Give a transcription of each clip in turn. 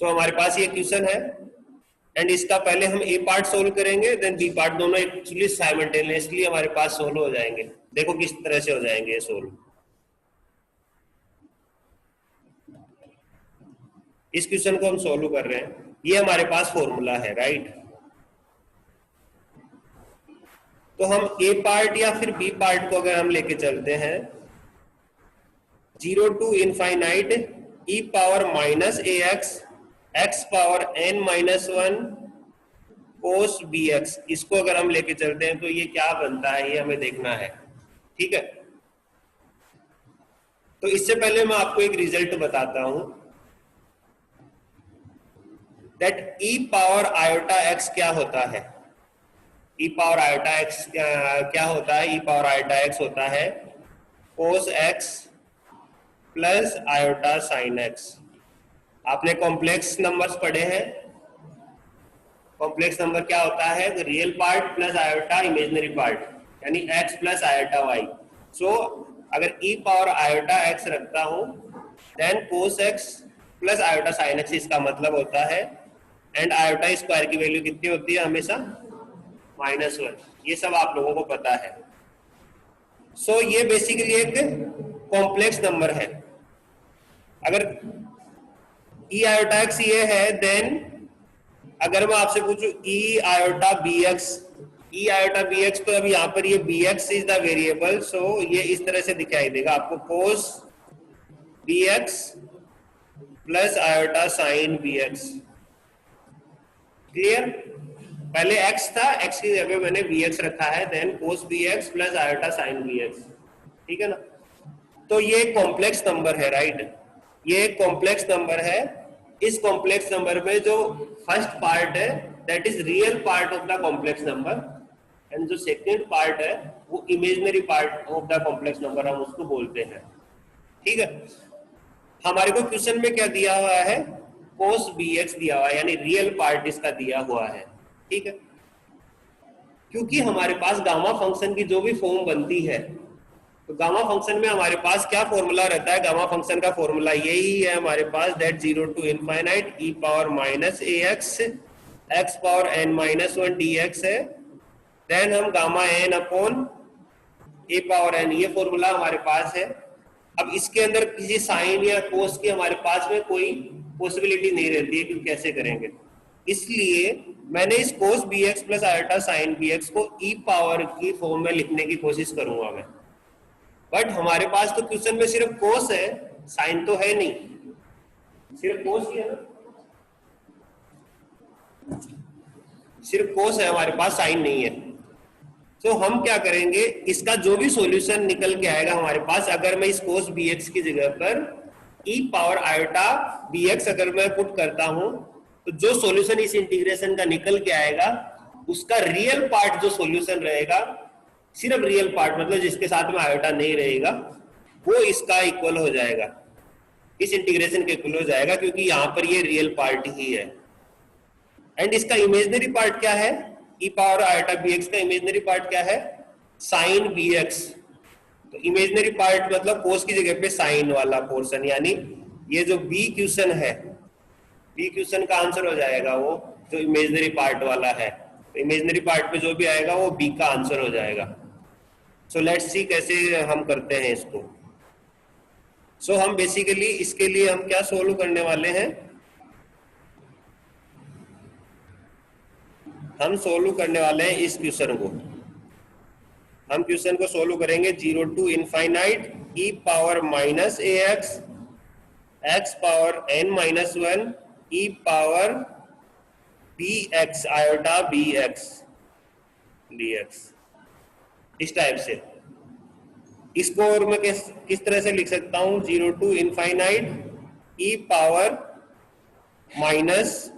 हमारे पास ये क्वेश्चन है एंड इसका पहले हम ए पार्ट सोल्व करेंगे देन बी पार्ट, दोनों एक्चुअली साइमल्टेनियसली हमारे पास सोल्व हो जाएंगे। देखो किस तरह से हो जाएंगे ये सोल्व। इस क्वेश्चन को हम सोल्व कर रहे हैं, ये हमारे पास फॉर्मूला है राइट। तो हम ए पार्ट या फिर बी पार्ट को अगर हम लेके चलते हैं 0 to infinite e power minus a x power n minus 1 cos bx, इसको अगर हम लेके चलते हैं तो ये क्या बनता है ये हमें देखना है, ठीक है। तो इससे पहले मैं आपको एक रिजल्ट बताता हूं that e power iota x क्या होता है। e पावर आयोटा x क्या होता है? e पावर आयोटा x होता है cos x plus iota sine x। आपने कॉम्प्लेक्स नंबर्स पढ़े हैं, कॉम्प्लेक्स नंबर क्या होता है? Real part plus iota imaginary part, यानी x plus iota y। So अगर e पावर आयोटा x रखता हूं then cos x plus iota sine x, इसका मतलब होता है एंड आयोटा स्क्वायर की वैल्यू कितनी होती है? हमेशा -1। ये सब आप लोगों को पता है। सो ये बेसिकली एक कॉम्प्लेक्स नंबर है। अगर e आयोटा x ये है देन अगर मैं आपसे पूछूं e iota bx, e iota bx, तो अब यहाँ पर ये bx इज द वेरिएबल, सो ये इस तरह से दिखाई देगा आपको cos bx plus iota sine bx। Clear? पहले x था, x की जगह मैंने bx रखा है then cos bx plus iota sine bx, ठीक है ना। तो ये कॉम्प्लेक्स नंबर है राइट, ये एक कॉम्प्लेक्स नंबर है। इस कॉम्प्लेक्स नंबर में जो फर्स्ट पार्ट है that is real part of the complex number and जो सेकंड पार्ट है वो imaginary part of the complex number हम उसको बोलते हैं, ठीक है। हमारे को क्वेश्चन में क्या दिया हुआ है? cos bx दिया हुआ है, यानी रियल पार्ट इसका दिया हुआ है, ठीक है। क्योंकि हमारे पास गामा फंक्शन की जो भी फॉर्म बनती है तो गामा फंक्शन में हमारे पास क्या फॉर्मूला रहता है? गामा फंक्शन का फॉर्मूला यही है हमारे पास that 0 to infinite e power minus a x power n minus 1 dx है देन हम gamma n upon a power n, ये फॉर्मूला हमारे पास है। अब इसके अंदर किसी साइन या कोस की हमारे पास में कोई पॉसिबिलिटी नहीं रहती है कि कैसे करेंगे, इसलिए मैंने इस cos bx plus iota sine bx को e पावर की फॉर्म में लिखने की कोशिश करूंगा मैं। बट हमारे पास तो क्वेश्चन में सिर्फ कोस है, साइन तो है नहीं, सिर्फ कोस ही है ना, सिर्फ कोस है हमारे पास, साइन नहीं है। तो हम क्या करेंगे, इसका जो भी सॉल्यूशन निकल के आएगा हमारे पास, अगर मैं इस cos bx की जगह पर e पावर आयोटा bx अगर मैं पुट करता हूं तो जो सॉल्यूशन इस इंटीग्रेशन का निकल के आएगा उसका रियल पार्ट जो सॉल्यूशन रहेगा, सिर्फ रियल पार्ट मतलब जिसके साथ में आयोटा नहीं रहेगा, वो इसका इक्वल हो जाएगा, इस इंटीग्रेशन के इक्वल हो जाएगा, क्योंकि यहाँ पर ये रियल पार्ट ही है। एंड इसका इमेजिनरी पार्ट क्या है? e पावर आयोटा bx का इमेजिनरी पार्ट क्या है? Sine bx। तो इमेजिनरी पार्ट मतलब कोस की जगह पे साइन वाला पोर्शन, यानी ये जो बी क्वेश्चन है, बी क्वेश्चन का आंसर हो जाएगा वो जो इमेजिनरी पार्ट वाला है। तो इमेजिनरी पार्ट में जो भी आएगा वो बी का आंसर हो जाएगा। सो लेट्स सी कैसे हम करते हैं इसको। सो हम बेसिकली इसके लिए हम क्या सोल्व करने वाले हैं? हम सोल्व करने वाले हैं इस क्वेश्चन को। हम क्वेश्चन को सोल्व करेंगे 0 to infinite e power minus a x power n minus 1 e power bx iota bx dx, इस टाइप से। इसको और मैं किस तरह से लिख सकता हूं? 0 to infinite e power minus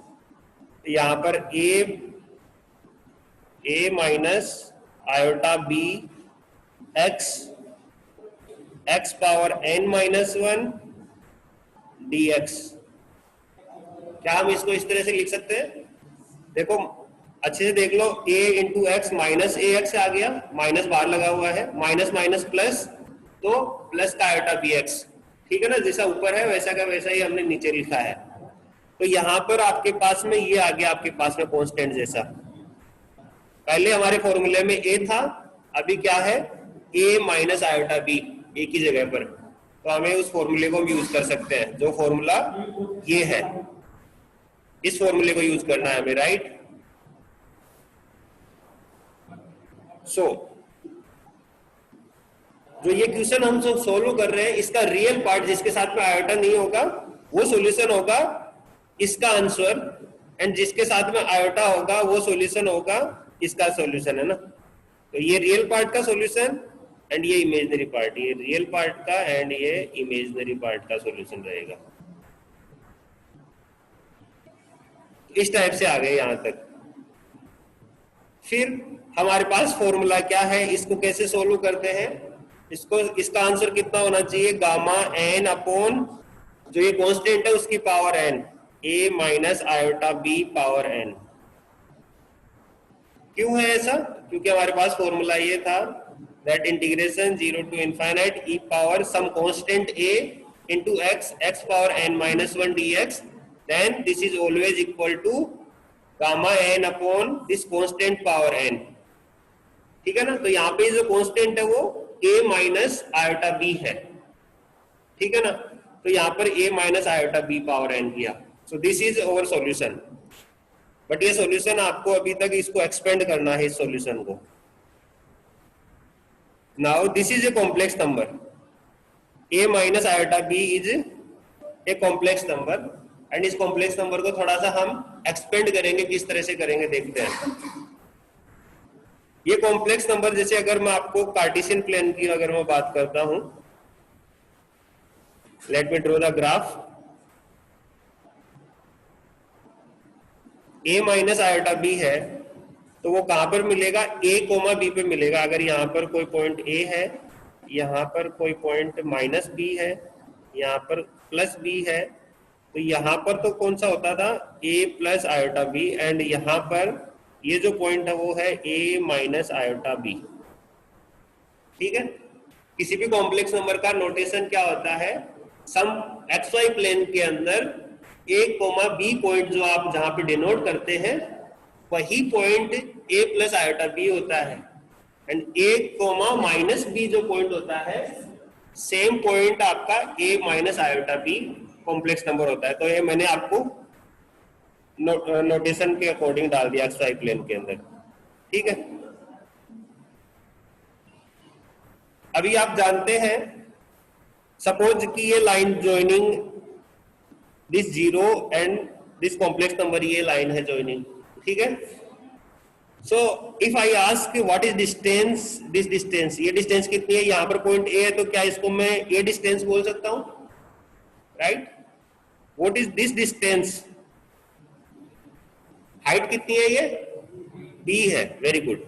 यहां पर a minus iota b x power n minus 1 dx। क्या हम इसको इस तरह से लिख सकते हैं? देखो अच्छे से देख लो, a into x minus a x आ गया, माइनस बाहर लगा हुआ है, माइनस माइनस प्लस, तो प्लस का आयोटा bx, ठीक है ना। जैसा ऊपर है वैसा का वैसा ही हमने नीचे लिखा है। तो यहाँ पर आपके पास में ये आ गया आपके पास में कांस्टेंट जैसा। पहले हमारे फॉर्मूले में ए था, अभी क्या है ए माइनस आयोटा बी एक ही जगह पर, तो हमें उस फॉर्मूले को यूज कर सकते हैं। जो फॉर्मूला ये है, इस फॉर्मूले को यूज करना है हमें, राइट। सो जो ये क्वेश्चन हम सोल्व कर रहे हैं, इसका रियल पार्ट जिसके साथ में आयोटा नहीं होगा वो सॉल्यूशन होगा इसका आंसर, एंड जिसके साथ में आयोटा होगा वो सॉल्यूशन होगा इसका सॉल्यूशन, है ना। तो ये रियल पार्ट का सॉल्यूशन एंड ये इमेजिनरी पार्ट, ये रियल पार्ट का एंड ये इमेजिनरी पार्ट का सॉल्यूशन रहेगा। इस टाइप से आ गए यहां तक। फिर हमारे पास फॉर्मूला क्या है, इसको कैसे सोल्व करते हैं, इसको इसका आंसर कितना होना चाहिए, गामा एन अपॉन जो ये कांस्टेंट है उसकी power n, a minus iota b power n. क्यों है ऐसा, क्योंकि हमारे पास फॉर्मूला ये था that integration 0 to infinite e power some constant a into x power n minus 1 dx, then this is always equal to gamma n upon this constant power n। ठीक है ना। तो यहाँ पे जो कांस्टेंट है वो a माइनस आयोटा b है, ठीक है ना। तो यहाँ पर a minus iota b power n किया। So this is our solution. But ये सॉल्यूशन आपको अभी तक इसको एक्सपेंड करना है, इस सॉल्यूशन को। Now this is a complex number, a minus iota b is a complex number, and इस कॉम्प्लेक्स नंबर को थोड़ा सा हम एक्सपेंड करेंगे, किस तरह से करेंगे देखते हैं। ये कॉम्प्लेक्स नंबर, जैसे अगर मैं आपको कार्टेशियन प्लेन की अगर मैं बात करता हूं, let me draw the graph. a minus iota b है तो वो कहां पर मिलेगा, a कोमा b पे मिलेगा। अगर यहाँ पर कोई पॉइंट a है, यहाँ पर कोई पॉइंट माइनस b है, यहाँ पर प्लस b है, तो यहाँ पर तो कौन सा होता था a plus iota b, and यहाँ पर ये जो पॉइंट है वो है a माइनस आयोटा b। ठीक है। किसी भी कॉम्प्लेक्स नंबर का नोटेशन क्या होता है, सम xy प्लेन के अंदर a कोमा b पॉइंट जो आप जहां पे डिनोट करते हैं वही point a plus iota b होता है, and a comma minus b जो पॉइंट होता है सेम पॉइंट आपका a minus iota b complex number होता है। तो ये मैंने आपको नोटेशन के अकॉर्डिंग डाल दिया xy प्लेन के अंदर। ठीक है। अभी आप जानते हैं, सपोज कि ये line joining this zero and this complex number, ये लाइन है ज्वाइनिंग। ठीक है। So if I ask what is distance, this distance, ये डिस्टेंस कितनी है, यहाँ पर पॉइंट ए है, तो क्या इसको मैं ए डिस्टेंस बोल सकता हूं, right. What is this distance, height कितनी है, ये b है, वेरी गुड।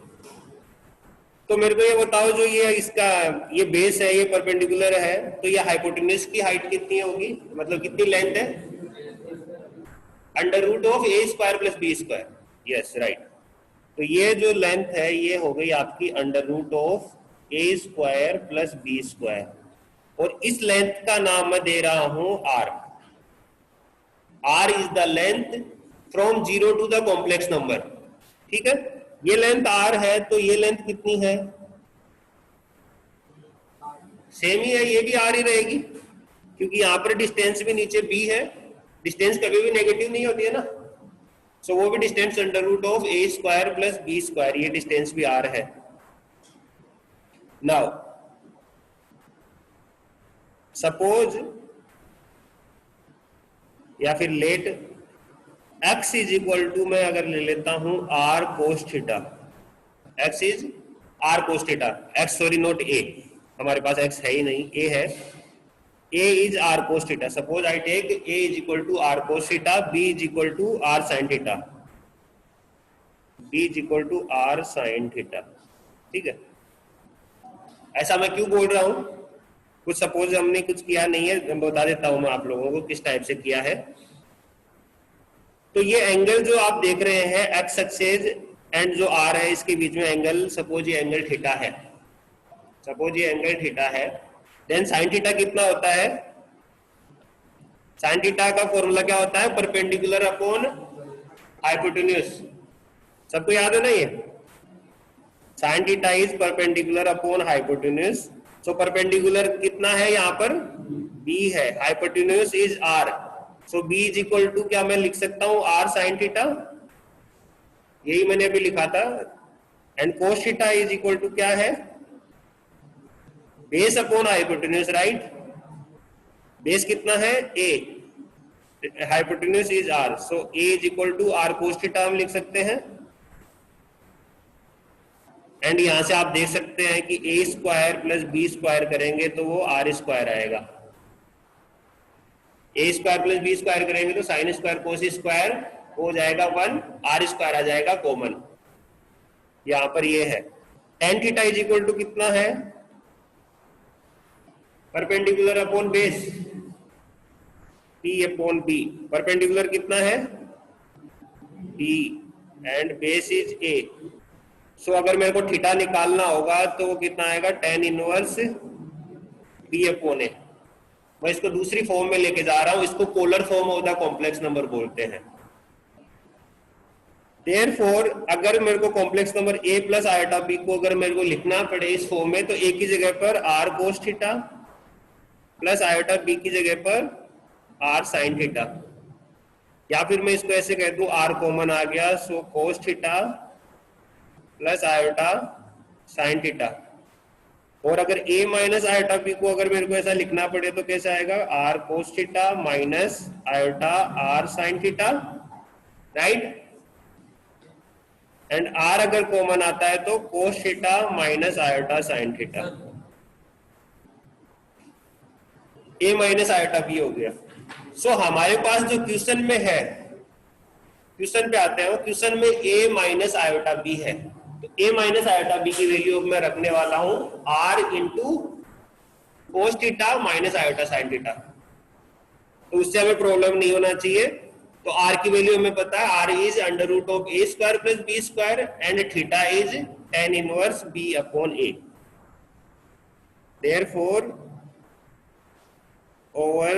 तो मेरे को ये बताओ, जो ये इसका ये बेस है, ये परपेंडिकुलर है, तो ये हाइपोटेन्यूज की हाइट कितनी होगी, मतलब कितनी लेंथ है, under root of a square plus b square. Yes right. तो ये जो लेंथ है ये हो गई आपकी under root of a square plus b square, और इस लेंथ का नाम मैं दे रहा हूं r। r is the length from 0 to the complex number. ठीक है। ये लेंथ r है, तो ये लेंथ कितनी है, सेम ही है, ये भी r ही रहेगी, क्योंकि यहां पर डिस्टेंस भी नीचे b है, डिस्टेंस कभी भी नेगेटिव नहीं होती है ना। सो वो भी distance under root of a square plus b square, ये डिस्टेंस भी r है। नाउ सपोज या फिर let x is equal to, मैं अगर ले लेता हूं r cos theta, x is r cos theta, x sorry not a, हमारे पास x है ही नहीं, a है, a is r cos theta. Suppose I take a is equal to r cos theta, b is equal to r sin theta, b is equal to r sin theta. ठीक है। ऐसा मैं क्यों बोल रहा हूं, कुछ सपोज हमने कुछ किया नहीं है, बता देता हूं मैं आप लोगों को किस टाइप से किया है। तो ये एंगल जो आप देख रहे हैं एक्स एक्सिस एंड जो आर है इसके बीच में एंगल, सपोज ये एंगल थीटा है, सपोज ये एंगल थीटा है, देन साइन थीटा कितना होता है, साइन थीटा का फॉर्मूला क्या होता है? Perpendicular upon hypotenuse. सबको याद है ना ये? Sine theta is perpendicular upon hypotenuse. So perpendicular कितना है यहाँ पर? b है। Hypotenuse is r। So b is equal to क्या मैं लिख सकता हूँ? r साइन थीटा, यही मैंने अभी लिखा था। And cos theta is equal to क्या है? Base upon hypotenuse, right? Base कितना है? a, hypotenuse is r। So a is equal to r cos theta हम लिख सकते हैं। एंड यहां से आप देख सकते हैं कि a square plus b square करेंगे तो वो r स्क्वायर आएगा। a square plus b square करेंगे तो साइन स्क्वायर कोस स्क्वायर हो जाएगा 1, r स्क्वायर आ जाएगा कॉमन। यहां पर ये है। tan theta is equal to कितना है? Perpendicular upon base, p upon b। Perpendicular कितना है? b and base is a। So अगर मेरे को थीटा निकालना होगा तो वो कितना आएगा? tan inverse b upon a। मैं इसको दूसरी फॉर्म में लेके जा रहा हूं, इसको polar form of the complex number बोलते हैं। देयरफॉर अगर मेरे को complex number a plus iota b को अगर मेरे को लिखना पड़े इस फॉर्म में, तो a की जगह पर r cos theta plus iota b की जगह पर r साइन थीटा, या फिर मैं इसको ऐसे कह दूं r कॉमन आ गया, so cos theta plus iota sine theta. और अगर a माइनस आयोटा b को अगर मेरे को ऐसा लिखना पड़े तो कैसे आएगा? r cos theta minus iota r sine theta, right? And r अगर कॉमन आता है तो cos theta minus iota sine theta. a minus iota b हो गया। सो हमारे पास जो क्वेश्चन में है, क्वेश्चन पे आते हैं, क्वेश्चन में a माइनस आयोटा b है, तो a माइनस आयोटा b की वैल्यू मैं रखने वाला हूं r into cos theta minus iota sine theta. तो उससे हमें प्रॉब्लम नहीं होना चाहिए। तो r की वैल्यू हमें पता है, r is under root of a square plus b square and theta is tan inverse b upon a। Therefore our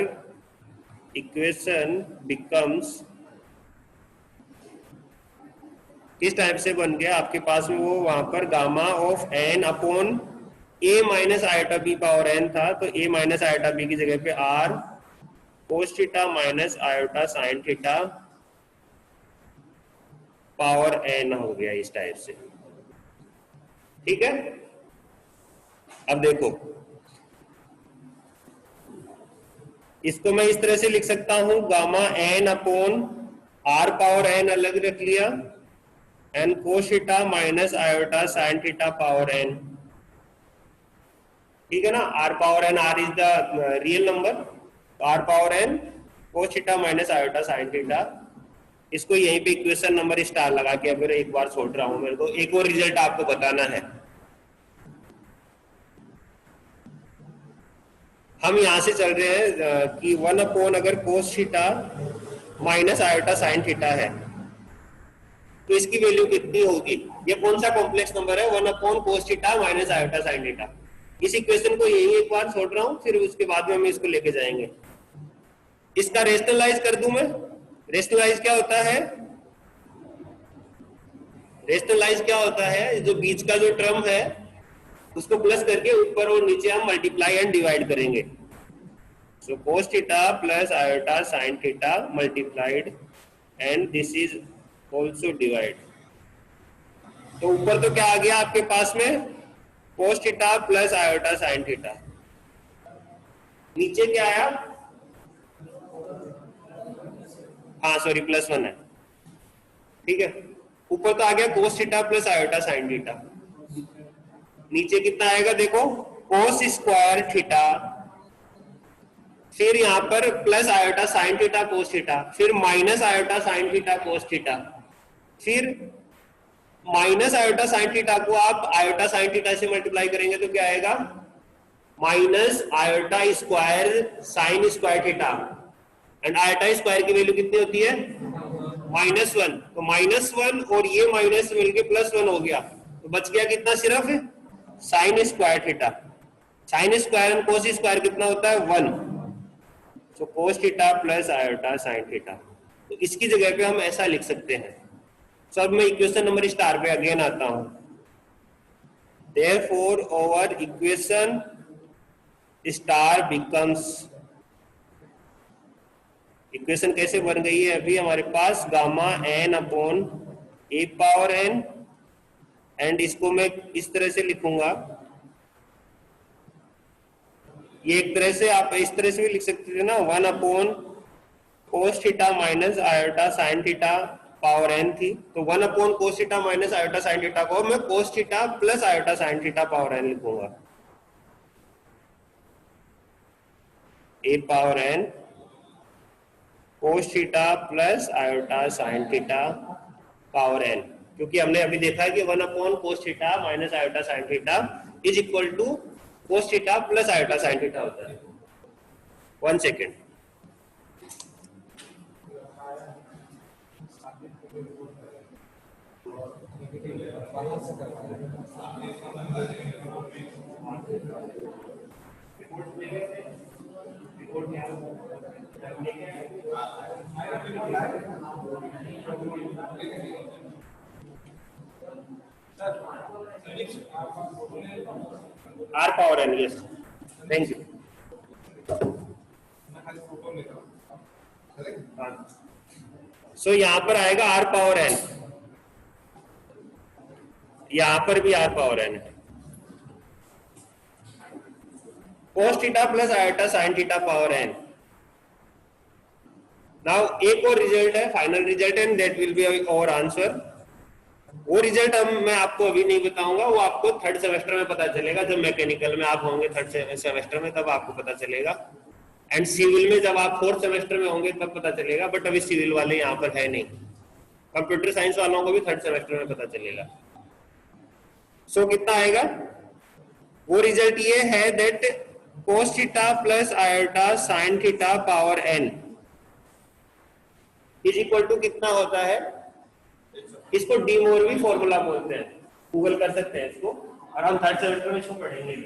equation becomes, किस टाइप से बन गया आपके पास में? वो वहां पर gamma of n upon a minus iota b power n था, तो a माइनस आयोटा b की जगह पे r cos theta minus iota sine theta power n हो गया इस टाइप से। ठीक है, अब देखो इसको मैं इस तरह से लिख सकता हूं, gamma n upon r power n अलग रख लिया, n cos theta minus iota sine theta power n। ठीक है ना? r power n, r is the real number, r power n cos theta minus iota sine theta. इसको यहीं पे equation number star लगा के अगर एक बार छोड़ रहा हूं, मेरे को एक और रिजल्ट आपको बताना है। हम यहां से चल रहे हैं कि 1 अपॉन अगर कोस theta minus iota sine theta है तो इसकी वैल्यू कितनी होगी? ये कौन सा कॉम्प्लेक्स नंबर है? 1 upon cos theta minus iota sine theta. इस इक्वेशन को यही एक बार छोड़ रहा हूं, फिर उसके बाद में हम इसको लेके जाएंगे। इसका रेशनलाइज कर दूं मैं। रेशनलाइज क्या होता है? रेशनलाइज क्या होता है? जो बीच का जो टर्म है उसको प्लस करके ऊपर और नीचे हम मल्टीप्लाई एंड डिवाइड करेंगे। So cos theta plus iota sine theta multiplied and this is also divide. तो ऊपर तो क्या आ गया आपके पास में? Cos theta plus iota sine theta. नीचे क्या आया? हाँ सॉरी, +1 है। ठीक है, ऊपर तो आ गया कोस theta plus iota sine theta. नीचे कितना आएगा देखो? कोस स्क्वायर थीटा, फिर यहां पर plus iota sine theta cos theta, फिर minus iota sine theta cos theta, फिर माइनस आयोटा साइन थीटा को आप आयोटा साइन थीटा से मल्टीप्लाई करेंगे तो क्या आएगा? Minus iota square sine square theta. And iota square की वैल्यू कितनी होती है? -1। तो -1 और ये माइनस मिलके +1 हो गया, तो बच गया कितना? सिर्फ sine square theta. Sine square and cos square कितना होता है? 1। So cos theta plus iota sine theta. तो इसकी जगह पे हम ऐसा लिख सकते हैं। सो अब मैं इक्वेशन नंबर स्टार पे अगेन आता हूं। Therefore our equation star becomes, equation कैसे बन गई है अभी हमारे पास, gamma n upon a power n, and इसको मैं इस तरह से लिखूंगा, ये एक तरह से आप इस तरह से भी लिख सकते थे ना, 1 upon cos theta minus iota sine theta power n थी, तो 1 upon cos theta minus iota sine theta को मैं cos theta plus iota sine theta power n लिखूंगा, a power n cos theta plus iota sine theta power n, क्योंकि हमने अभी देखा है कि 1 upon cos theta minus iota sine theta is equal to cos theta plus iota sine theta होता है। 1 second, r power n, yes, thank you. So यहां पर आएगा आर पावर एन, यहां पर भी आर पावर एन है, cos theta plus iota sine theta power n. Now एक और रिजल्ट है, final result, and that will be our answer. वो रिजल्ट मैं आपको अभी नहीं बताऊंगा, वो आपको थर्ड सेमेस्टर में पता चलेगा, जब मैकेनिकल में आप होंगे थर्ड सेमेस्टर में तब आपको पता चलेगा, एंड सिविल में जब आप फोर्थ सेमेस्टर में होंगे तब पता चलेगा, बट अभी सिविल वाले यहाँ पर है नहीं, कंप्यूटर साइंस वालों को भी थर्ड सेमेस्टर में पता चलेगा। सो कितना आएगा, वो रिजल्ट ये है that cos theta plus iota sine theta power n is equal to कितना होता है, इसको डी मोरवी फॉर्मूला बोलते हैं, गूगल कर सकते हैं इसको, और हम थर्ड सेमेस्टर में इसको पढ़ेंगे।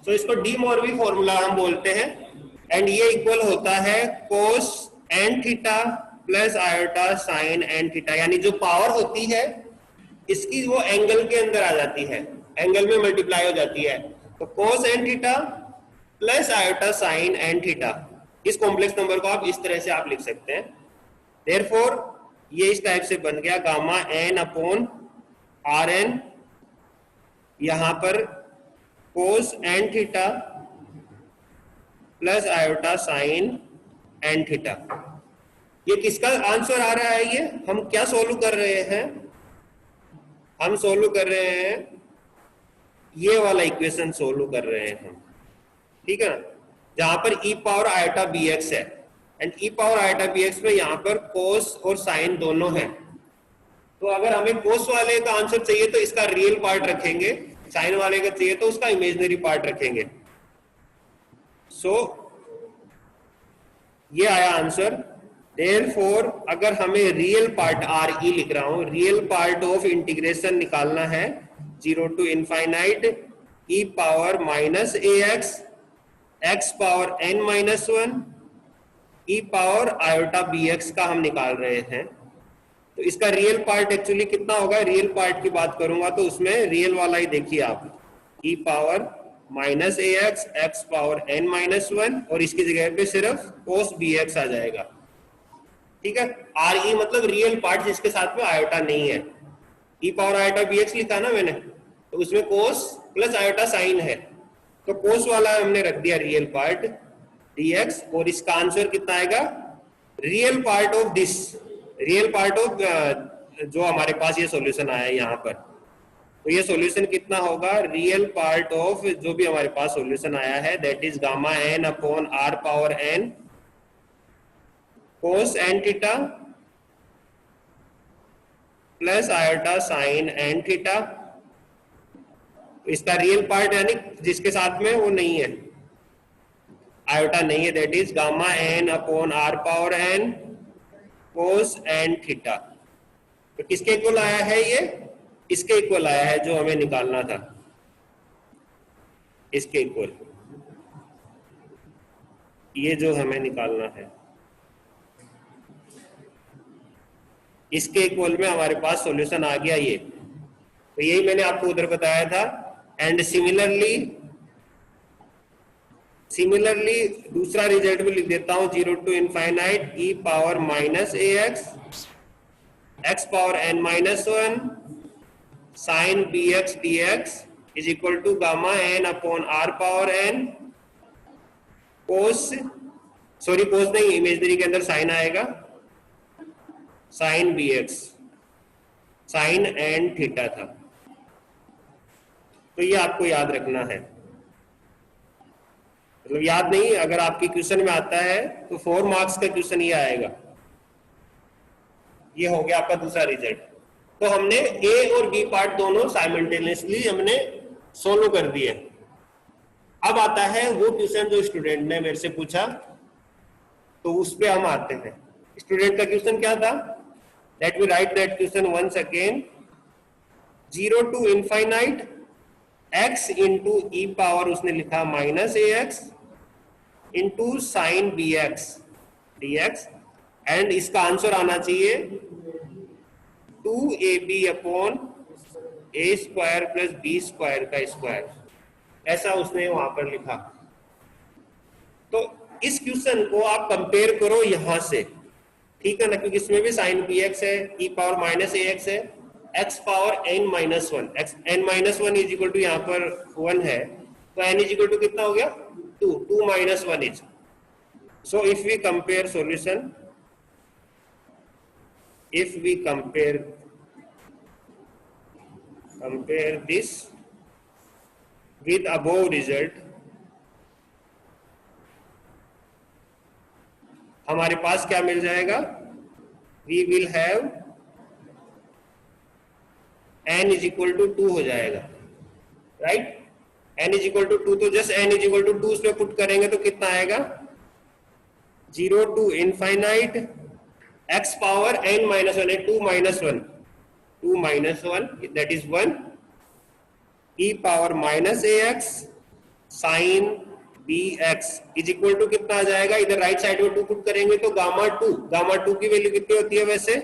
तो इसको डी मोरवी फॉर्मूला हम बोलते हैं, एंड ये इक्वल होता है cos n theta plus iota sine n theta, यानी जो पावर होती है इसकी वो एंगल के अंदर आ जाती है, एंगल में मल्टीप्लाई हो जाती है, तो cos n theta plus iota sine n theta, इस कॉम्प्लेक्स नंबर को आप इस तरह से आप लिख सकते हैं। देयरफॉर ये इस टाइप से बन गया, gamma n upon r n, यहां पर cos n theta plus iota sine n theta. ये किसका आंसर आ रहा है, ये हम क्या सोल्व कर रहे हैं, हम सोल्व कर रहे हैं ये वाला इक्वेशन सोल्व कर रहे हैं हम, ठीक है ना, जहां पर e power iota b x है, and e power iota b x में यहां पर कोस और साइन दोनों है, तो अगर हमें कोस वाले का आंसर चाहिए तो इसका रियल पार्ट रखेंगे, साइन वाले का चाहिए तो उसका इमेजिनरी पार्ट रखेंगे। सो ये आया आंसर। देयरफॉर अगर हमें रियल पार्ट आर ई लिख रहा हूं, रियल पार्ट ऑफ इंटीग्रेशन निकालना है 0 to infinite e power minus a x power n minus 1 e power iota b x का हम निकाल रहे हैं, तो इसका रियल पार्ट एक्चुअली कितना होगा, रियल पार्ट की बात करूंगा तो उसमें रियल वाला ही देखिए आप, ई power minus a x power n minus 1, और इसकी जगह पे सिर्फ कोस बी एक्स आ जाएगा, ठीक है। आर ई मतलब रियल पार्ट जिसके साथ में आयोटा नहीं है, e power iota b x लिखा ना मैंने, तो उसमें कोस प्लस आयोटा साइन है, तो कोस वाला हमने रख दिया रियल पार्ट डी एक्स, और इसका आंसर कितना आएगा, real part of this, real part of जो हमारे पास ये सॉल्यूशन आया है यहाँ पर, तो ये सॉल्यूशन कितना होगा, रियल पार्ट ऑफ जो भी हमारे पास सॉल्यूशन आया है that is gamma n upon r power n cos n theta plus iota sine n theta, इसका रियल पार्ट यानी जिसके साथ में वो नहीं है, आयोटा नहीं है, that is gamma n upon r power n cos and theta. तो किसके इक्वल आया है ये? इसके इक्वल आया है जो हमें निकालना था, इसके इक्वल, ये जो हमें निकालना है, इसके इक्वल में हमारे पास सॉल्यूशन आ गया ये। तो यही मैंने आपको उधर बताया था। एंड सिमिलरली दूसरा रिजल्ट भी लिख देता हूं, 0 to infinite e power minus a x power n minus 1 sine b x d x is equal to gamma n upon r power n cos, sorry cos नहीं, इमेजनरी के अंदर sine आएगा, sine b x, sine and theta था। तो ये आपको याद रखना है, मतलब याद नहीं, अगर आपके क्वेश्चन में आता है तो 4 मार्क्स का क्वेश्चन ये आएगा। ये हो गया आपका दूसरा रिजल्ट। तो हमने ए और बी पार्ट दोनों साइमल्टेनियसली हमने सोल्व कर दिए। अब आता है वो क्वेश्चन जो स्टूडेंट ने मेरे से पूछा, तो उस पे हम आते हैं। स्टूडेंट का क्वेश्चन क्या था? Let me write that question once again. 0 to infinite x into e power उसने लिखा minus a x into sine b x d x, and इसका आंसर आना चाहिए 2ab upon a square plus b square का square, ऐसा उसने वहां पर लिखा। तो इस क्वेश्चन को आप कंपेयर करो यहां से, ठीक है ना, क्योंकि इसमें भी साइन बी एक्स है, e power minus a x है, x power n minus 1, n minus 1 is equal to यहाँ पर 1 है, तो n इज इक्वल टू कितना हो गया? 2 minus 1 is. So if we compare solution, if we compare this with above result, हमारे पास क्या मिल जाएगा? we will have n is equal to 2 हो जाएगा, right? n is equal to 2, तो just n is equal to 2 उसमें put करेंगे तो कितना आएगा? 0 to infinite x power n minus 1 है, 2 minus 1 that is 1 e power minus a x sine b x is equal to कितना आ जाएगा? इधर राइट साइड में 2 पुट करेंगे तो गामा 2 की वैल्यू कितनी होती है वैसे?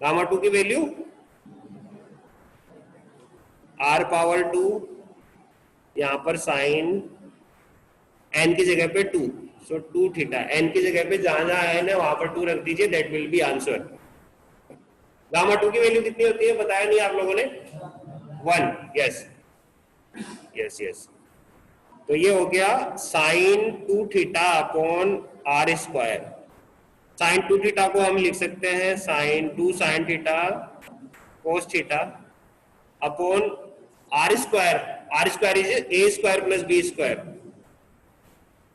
गामा 2 की वैल्यू r पावर 2, यहां पर साइन n की जगह पे 2, सो 2 थीटा, n की जगह पे जहां जहां n है वहां पर 2 रख दीजिए, that will B answer. Gamma 2 की वैल्यू कितनी होती है बताया नहीं आप लोगों ने? 1। यस। तो ये हो गया sine 2 theta upon r square. Sine 2 theta को हम लिख सकते हैं sine 2 sine theta cos theta upon r square is a square plus b square.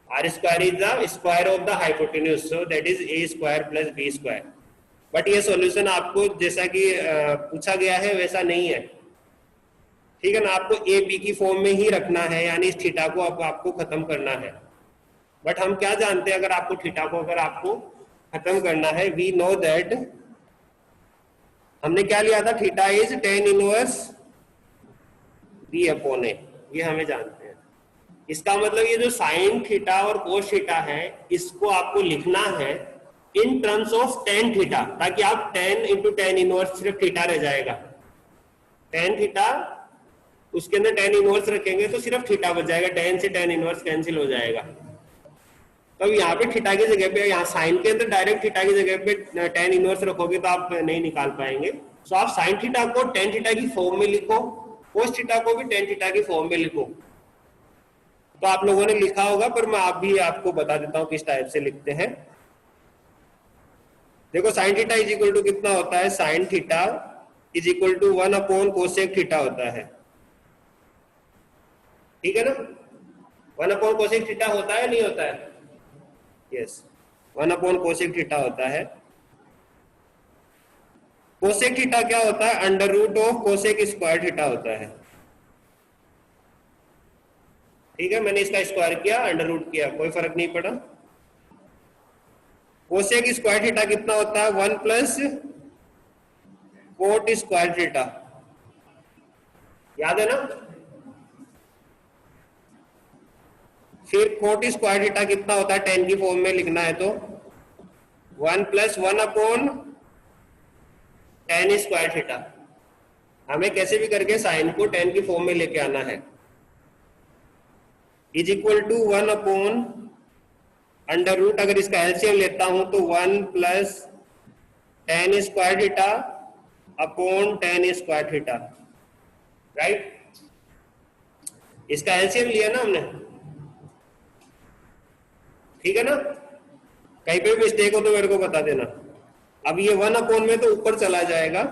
R square is the square of the hypotenuse, so that is a square plus b square. But ये solution आपको जैसा कि पूछा गया है वैसा नहीं है, ठीक है ना? आपको ए बी की फॉर्म में ही रखना है, यानी इस थीटा को आपको खत्म करना है। बट हम क्या जानते हैं, अगर आपको थीटा को अगर आपको खत्म करना है, वी नो दैट, हमने क्या लिया था? Theta is tan inverse b upon a, ये हमें जानते हैं। इसका मतलब ये जो साइन थीटा और कोस थीटा है, इसको आपको लिखना है in terms of tan theta, ताकि आप tan इंटू tan इनवर्स, सिर्फ थीटा रह जाएगा। tan थीटा, उसके अंदर tan इनवर्स रखेंगे तो सिर्फ थीटा बच जाएगा, tan से tan इनवर्स कैंसिल हो जाएगा। तो यहाँ पे थीटा की जगह पे, यहाँ साइन के अंदर डायरेक्ट थीटा की जगह पे tan इनवर्स रखोगे तो आप नहीं निकाल पाएंगे। सो आप साइन थीटा को tan थीटा की फॉर्म में लिखो, कोस थीटा को भी tan थीटा की फॉर्म में लिखो। तो आप लोगों ने लिखा होगा, पर मैं आप भी आपको बता देता हूं किस टाइप से लिखते हैं। देखो sine theta is equal to कितना होता है? Sine theta is equal to 1 upon cosec theta होता है, ठीक है ना? 1 अपॉन कोसेक थीटा होता है, नहीं होता है? यस, 1 अपॉन कोसेक थीटा होता है। कोसेक थीटा क्या होता है? Under root of cosec square theta होता है, ठीक है? मैंने इसका स्क्वायर किया, अंडर रूट किया, कोई फर्क नहीं पड़ा। कोसेक स्क्वायर थीटा कितना होता है? 1 प्लस कोट स्क्वायर थीटा, याद है ना? फिर कोट स्क्वायर थीटा कितना होता है? टेन की फॉर्म में लिखना है तो 1 plus 1 upon tan square theta. हमें कैसे भी करके साइन को टेन की फॉर्म में लेके आना है, is equal to 1 upon under root, अगर इसका एलसीएम लेता हूं तो 1 plus tan square theta upon tan square theta, right? इसका एलसीएम लिया ना हमने, ठीक है ना? कहीं पे मिस्टेक हो तो मेरे को बता देना। अब ये 1 अपॉन में तो ऊपर चला जाएगा,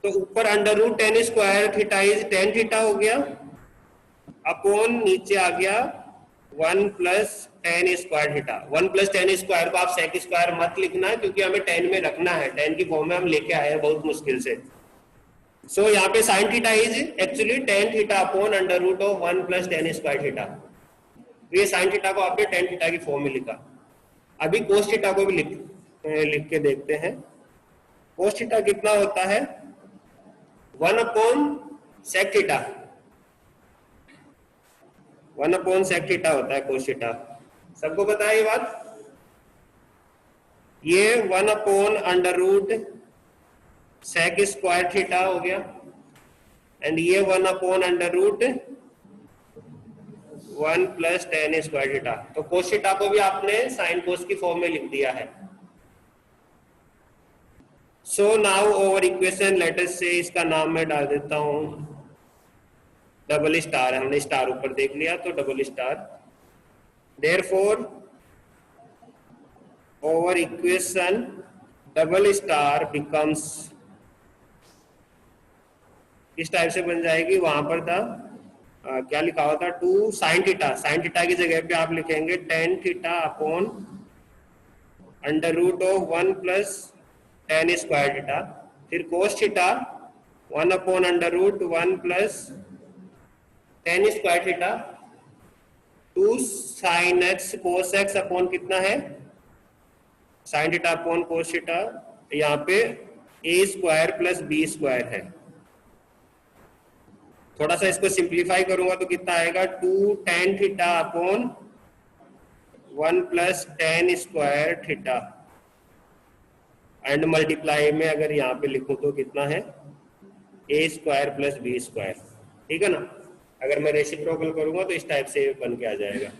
तो ऊपर under root tan square theta is tan theta हो गया, अपॉन नीचे आ गया 1 plus tan square theta. 1 plus tan square को आप सेक स्क्वायर मत लिखना है, क्योंकि हमें टेन में रखना है, टेन की फॉर्म में हम लेके आए हैं बहुत मुश्किल से। सो यहाँ पे sine theta is actually tan theta upon under root of 1 plus tan square theta. ये साइन थीटा को आपने टेन थीटा की फॉर्म में लिखा। अभी कोस थीटा को भी लिख के देखते हैं। कोस थीटा कितना होता है? 1 upon sec theta, 1 upon sec theta होता है कोस थीटा। सबको पता है ये बात? ये 1 upon under root sec square theta हो गया, एंड ये 1 upon under root 1 plus tan square theta. तो कोस थीटा को भी आपने साइन कोस की फॉर्म में लिख दिया है। So now over equation let us से, इसका नाम मैं डाल देता हूं डबल स्टार, हमने स्टार ऊपर देख लिया तो double star. Therefore our equation double star becomes, इस टाइप से बन जाएगी। वहां पर था क्या लिखा हुआ था? 2 साइन थीटा, साइन थीटा की जगह पे आप लिखेंगे tan theta upon under root of 1 plus tan square theta. फिर cos theta 1 upon under root 1 plus tan square theta, 2 sine x cos x upon कितना है? Sine theta upon cos theta. यहाँ पे a square plus b square है। थोड़ा सा इसको simplify करूंगा तो कितना आएगा? 2 ten theta upon 1 plus tan square theta, and multiply में अगर यहाँ पे लिखूं तो कितना है? ए स्क्वायर प्लस बी स्क्वायर, ठीक है ना? अगर मैं रेसिप्रोकल करूंगा तो इस टाइप से बन के आ जाएगा।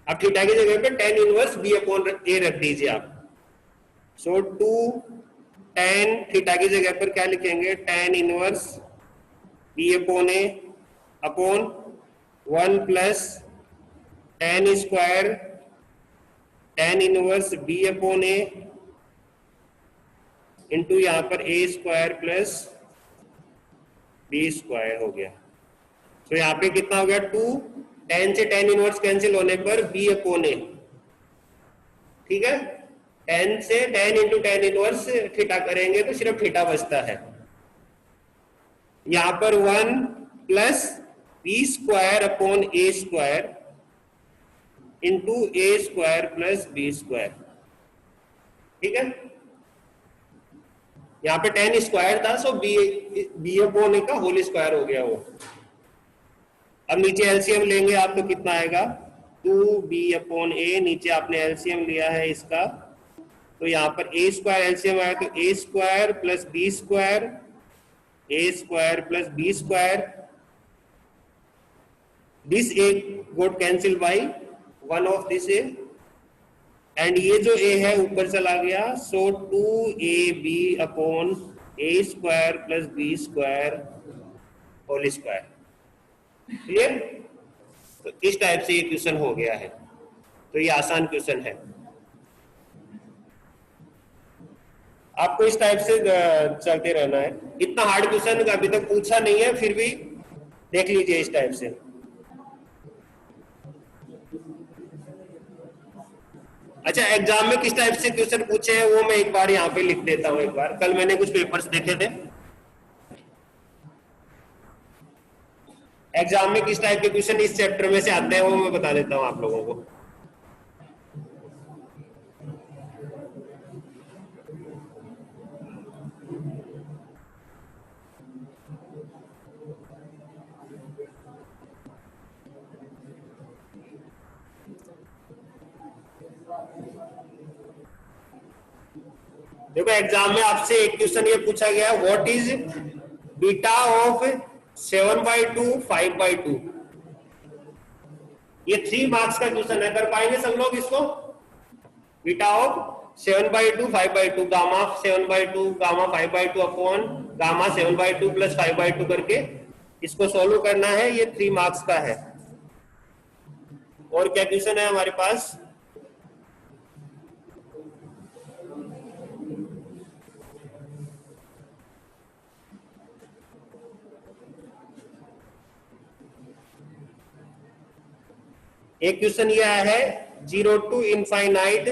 अब थीटा की जगह पे टेन इनवर्स बी अपॉन ए रख दीजिए आप। सो 2 टेन थीटा की जगह पर क्या लिखेंगे? Tan inverse b upon a upon 1 plus tan square tan inverse b upon a into यहाँ पर a square plus b square हो गया। तो यहाँ पे कितना हो गया? 2 टेन से टेन इनवर्स कैंसिल होने पर बी अपॉन ए, ठीक है? 10 से 10 इंटू टेन इनवर्स थीटा करेंगे तो सिर्फ थीटा बचता है। यहां पर 1 plus b square upon a square into A square plus b square, ठीक है? यहाँ पे 10 स्क्वायर था, सो बी अपॉन ए का होल स्क्वायर हो गया वो। अब नीचे एलसीएम लेंगे आप तो कितना आएगा? 2b अपॉन ए, नीचे आपने एलसीएम लिया है इसका, तो यहाँ पर ए स्क्वायर एलसीएम आया तो a square plus b square, a square plus b square, this a got cancel by one of this a, and ये जो ए है ऊपर चला गया, so 2ab upon a square plus b square whole square. Clear? तो इस type से ये क्वेश्चन हो गया है। तो ये आसान क्वेश्चन है, आपको इस टाइप से चलते रहना है। इतना हार्ड क्वेश्चन अभी तक पूछा नहीं है, फिर भी देख लीजिए इस टाइप से। अच्छा, एग्जाम में किस टाइप से क्वेश्चन पूछे हैं वो मैं एक बार यहाँ पे लिख देता हूँ। एक बार कल मैंने कुछ पेपर्स देखे थे, एग्जाम में किस टाइप के क्वेश्चन इस चैप्टर में से आते हैं वो मैं बता देता हूँ आप लोगों को। देखो एग्जाम में आपसे एक क्वेश्चन ये पूछा गया, व्हाट इज बीटा ऑफ 7/2 5/2। ये 3 मार्क्स का क्वेश्चन है, कर पाएंगे सब लोग इसको? Beta of 7/2 5/2, gamma 7/2 gamma 5/2 upon gamma 7/2 plus 5/2 करके इसको सॉल्व करना है। ये 3 मार्क्स का है। और क्या क्वेश्चन है हमारे पास? एक क्वेश्चन ये आया है 0 to infinite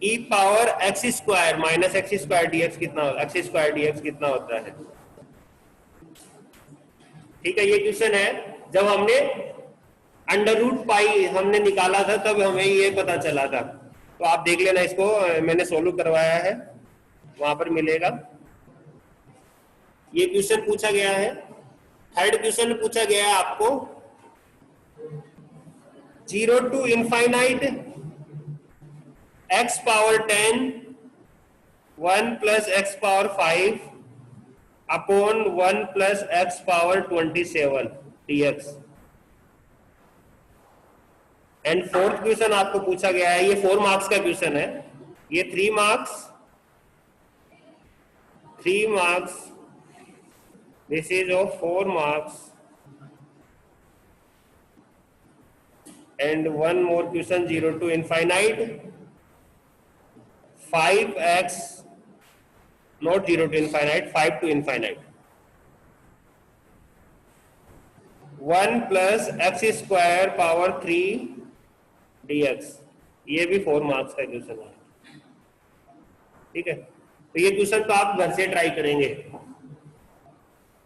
e power x square minus x square dx कितना, एक्स स्क्वायर डीएक्स कितना होता है। ठीक है, ये क्वेश्चन है जब हमने अंडर रूट पाई हमने निकाला था तब हमें ये पता चला था। तो आप देख लेना इसको, मैंने सोल्व करवाया है, वहां पर मिलेगा। ये क्वेश्चन पूछा गया है। थर्ड क्वेश्चन पूछा गया है आपको 0 to infinite x power 10 1 plus x power 5 upon 1 plus x power 27 dx। And fourth question आपको पूछा गया है, ये 4 मार्क्स का क्वेश्चन है। ये 3 marks, this is of 4 marks and one more question 0 to infinite 5x, not 0 to infinite, 5 to infinite 1 plus x square power 3 dx। ये भी 4 मार्क्स का क्वेश्चन है। ठीक है, तो ये क्वेश्चन तो आप घर से ट्राई करेंगे।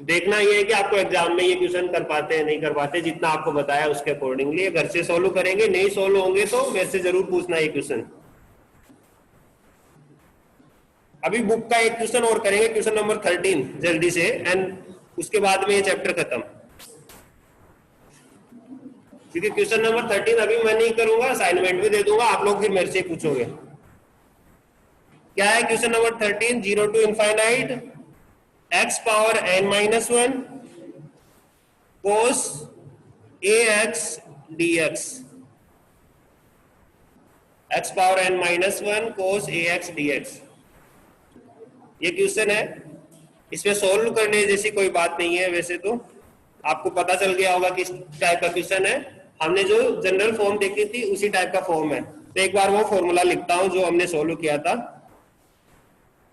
देखना ये है कि आपको एग्जाम में ये क्वेश्चन कर पाते हैं नहीं कर पाते, जितना आपको बताया उसके अकॉर्डिंगली घर से सोल्व करेंगे। नहीं सोल्व होंगे तो मेरे से जरूर पूछना ये क्वेश्चन। अभी बुक का एक क्वेश्चन और करेंगे, क्वेश्चन नंबर 13 जल्दी से, एंड उसके बाद में ये चैप्टर खत्म। क्योंकि क्वेश्चन नंबर 13 अभी मैं नहीं करूंगा, असाइनमेंट भी दे दूंगा, आप लोग फिर मेरे से पूछोगे। क्या है question number 13? 0 to infinite x power n minus 1 cos ax dx, x power n minus 1 cos ax dx। ये क्वेश्चन है, इसमें सोल्व करने जैसी कोई बात नहीं है। वैसे तो आपको पता चल गया होगा किस टाइप का क्वेश्चन है। हमने जो जनरल फॉर्म देखी थी उसी टाइप का फॉर्म है। तो एक बार वो फॉर्मूला लिखता हूं जो हमने सोल्व किया था।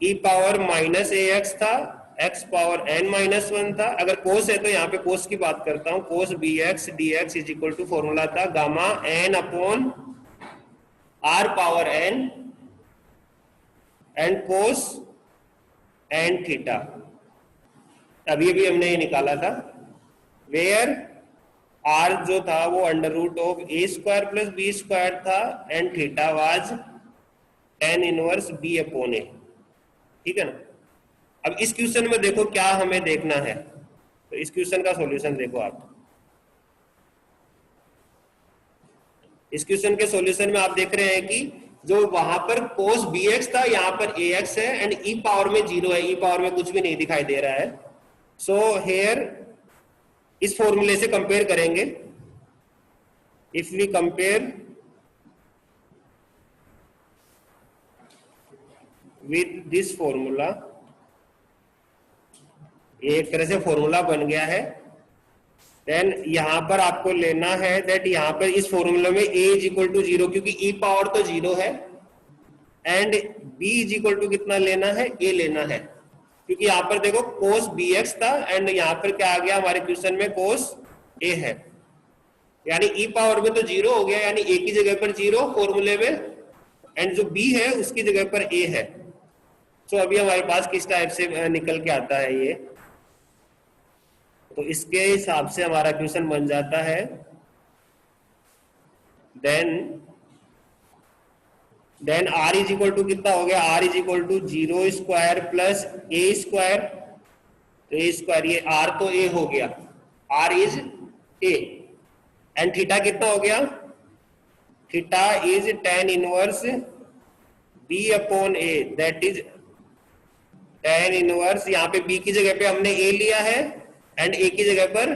e पावर माइनस ax था, x पावर n माइनस 1 था। अगर कोस है तो यहाँ पे कोस की बात करता हूँ, cos bx dx is equal to formula था gamma n upon r power n and cos and theta. अभी भी हमने ये निकाला था, वेयर r जो था वो under root of a square plus b square था and theta was tan inverse b upon a। ठीक है ना। अब इस क्वेश्चन में देखो क्या हमें देखना है, तो इस क्वेश्चन का सॉल्यूशन देखो आप। इस क्वेश्चन के सॉल्यूशन में आप देख रहे हैं कि जो वहां पर cos bx था यहाँ पर ax है एंड e पावर में 0 है, e पावर में कुछ भी नहीं दिखाई दे रहा है। सो हेयर इस फॉर्मूले से कंपेयर करेंगे। If we compare with this formula, ये एक तरह से फॉर्मूला बन गया है। देन यहां पर आपको लेना है दैट यहाँ पर इस फॉर्मूला में a इज इक्वल टू 0, क्योंकि e पावर तो 0 है, and b is equal to कितना लेना है, a लेना है। क्योंकि यहाँ पर देखो cos bx था एंड यहाँ पर क्या आ गया हमारे क्वेश्चन में cos a है, यानी e पावर में तो 0 हो गया, यानी a की जगह पर 0 फॉर्मूले में, एंड जो b है उसकी जगह पर a है। तो अभी हमारे पास किस टाइप से निकल के आता है ये, तो इसके हिसाब से हमारा क्वेश्चन बन जाता है then r is equal to कितना हो गया, r is equal to 0 square plus a square, तो a स्क्वायर, ये r तो a हो गया, r is a, and theta कितना हो गया, theta is tan inverse b upon a that is tan inverse, यहाँ पे b की जगह पे हमने a लिया है एंड a की जगह पर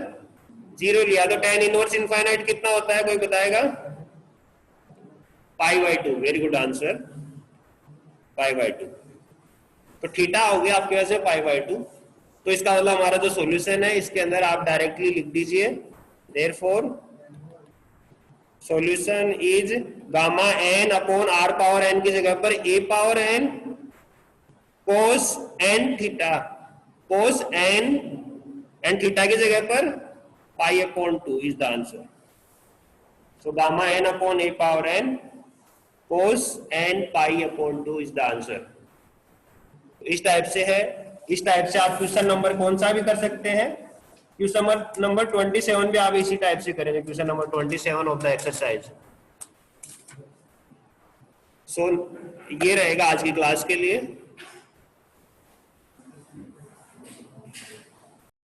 0 लिया, तो tan इनवर्स इनफाइनाइट कितना होता है, कोई बताएगा? π/2। Very good answer, π/2। तो थीटा हो गया आपके वैसे π/2। तो इसका मतलब हमारा जो सॉल्यूशन है इसके अंदर आप डायरेक्टली लिख दीजिए, therefore solution is gamma n upon r power n की जगह पर a power n cos n थीटा, cos n एंड थीटा की जगह पर π/2 is the answer. So gamma n upon a power n cos n π/2 is the answer. इस type से है, इस टाइप से आप क्वेश्चन नंबर कौन सा भी कर सकते हैं, क्वेश्चन नंबर 27 भी आप इसी टाइप से करेंगे, question number 27 of the exercise. So ये रहेगा आज की क्लास के लिए।